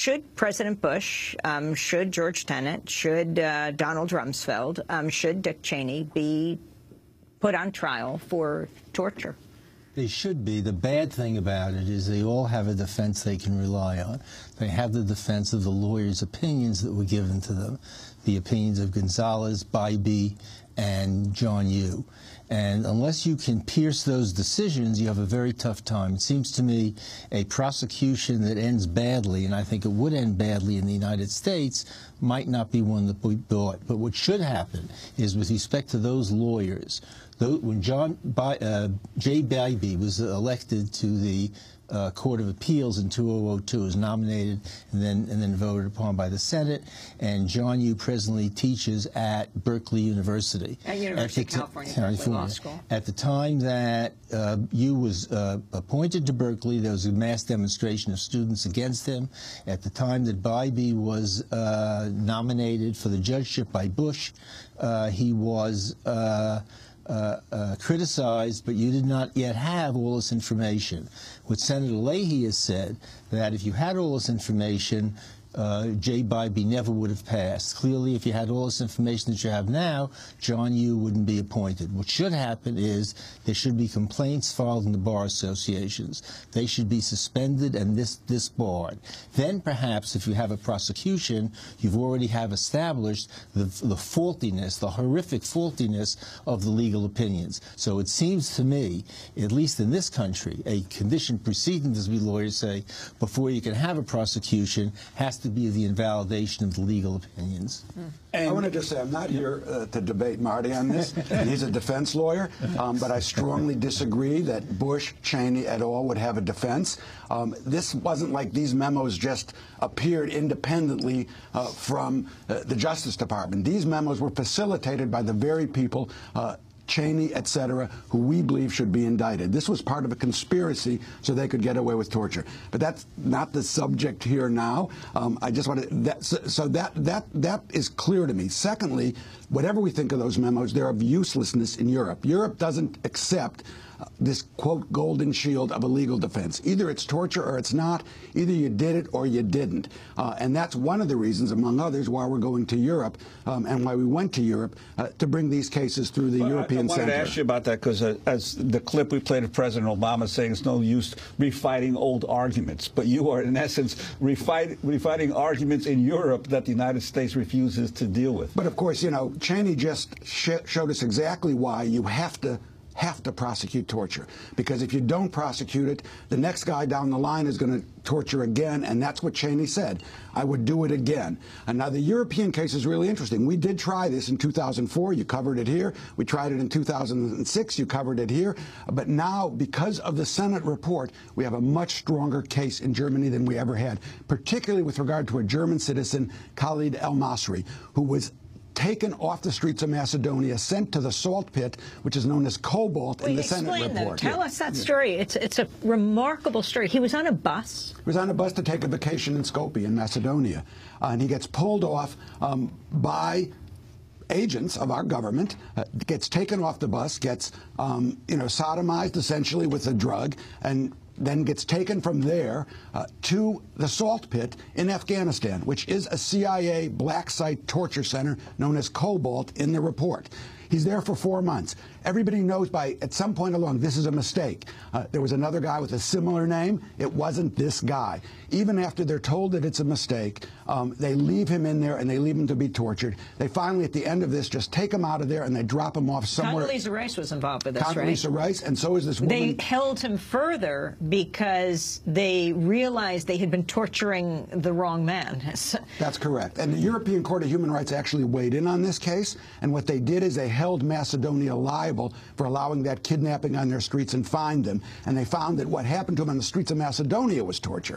should President Bush, should George Tenet, should Donald Rumsfeld, should Dick Cheney be put on trial for torture? They should be. The bad thing about it is they all have a defense they can rely on. They have the defense of the lawyers' opinions that were given to them, the opinions of Gonzalez, Bybee, and John Yoo. And unless you can pierce those decisions, you have a very tough time. It seems to me a prosecution that ends badly, and I think it would end badly in the United States, might not be one that we thought. But what should happen is, with respect to those lawyers, when J. Bybee was elected to the Court of Appeals in 2002, was nominated and then voted upon by the Senate, and John Yoo presently teaches at Berkeley University. At University of California Law School. At the time that Yoo was appointed to Berkeley, there was a mass demonstration of students against him. At the time that Bybee was nominated for the judgeship by Bush, he was criticized, but you did not yet have all this information. What Senator Leahy has said, that if you had all this information, J. Bybee never would have passed. Clearly, if you had all this information that you have now, John Yoo wouldn't be appointed. What should happen is there should be complaints filed in the bar associations. They should be suspended and disbarred. Then perhaps if you have a prosecution, you've already have established the faultiness, the horrific faultiness of the legal opinions. So it seems to me, at least in this country, a condition precedent, as we lawyers say, before you can have a prosecution has to be the invalidation of the legal opinions. And I want to just say, I'm not here to debate Marty on this. He's a defense lawyer, but I strongly disagree that Bush, Cheney, et al. Would have a defense. This wasn't like these memos just appeared independently from the Justice Department. These memos were facilitated by the very people Cheney, et cetera, who we believe should be indicted. This was part of a conspiracy so they could get away with torture. But that's not the subject here now. I just want to, that is clear to me. Secondly, whatever we think of those memos, they're of uselessness in Europe. Europe doesn't accept this, quote, golden shield of a legal defense. Either it's torture or it's not. Either you did it or you didn't. And that's one of the reasons, among others, why we're going to Europe and why we went to Europe to bring these cases through the European Center. I wanted to ask you about that because as the clip we played of President Obama saying it's no use refighting old arguments. But you are, in essence, refighting arguments in Europe that the United States refuses to deal with. But, of course, you know, Cheney just showed us exactly why you have to prosecute torture, because if you don't prosecute it, the next guy down the line is going to torture again, and that's what Cheney said. I would do it again. And now the European case is really interesting. We did try this in 2004. You covered it here. We tried it in 2006. You covered it here. But now, because of the Senate report, we have a much stronger case in Germany than we ever had, particularly with regard to a German citizen, Khalid El-Masri, who was taken off the streets of Macedonia, sent to the salt pit, which is known as cobalt in the Senate report. Tell us that story. It's a remarkable story. He was on a bus. He was on a bus to take a vacation in Skopje in Macedonia, and he gets pulled off by agents of our government, gets taken off the bus, gets sodomized essentially with a drug, and then gets taken from there to the salt pit in Afghanistan, which is a CIA black site torture center known as Cobalt in the report. He's there for 4 months. Everybody knows at some point along, this is a mistake. There was another guy with a similar name. It wasn't this guy. Even after they're told that it's a mistake, they leave him in there and they leave him to be tortured. They finally, at the end of this, just take him out of there and they drop him off somewhere. Condoleezza Rice was involved with this, right? Condoleezza Rice, and so is this woman. They held him further because they realized they had been torturing the wrong man. That's correct. And the European Court of Human Rights actually weighed in on this case, and what they did is they held Macedonia liable for allowing that kidnapping on their streets and fined them. And they found that what happened to them on the streets of Macedonia was torture.